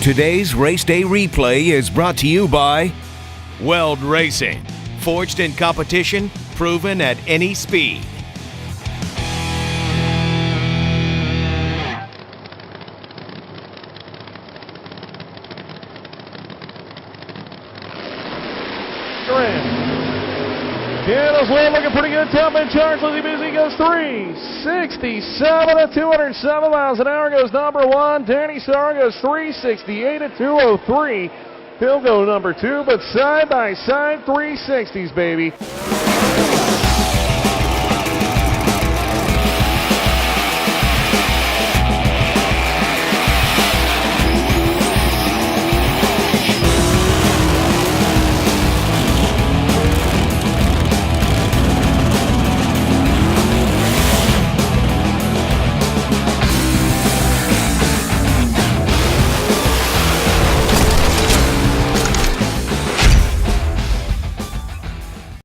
Today's race day replay is brought to you by Weld Racing. Forged in competition, proven at any speed. Candles Wheel looking pretty good. Top in charge. Lizzy Musi goes 367 at 207 miles an hour goes number one. Danny Suaro goes 368 at 203. He'll go number two, but side by side 360s, baby.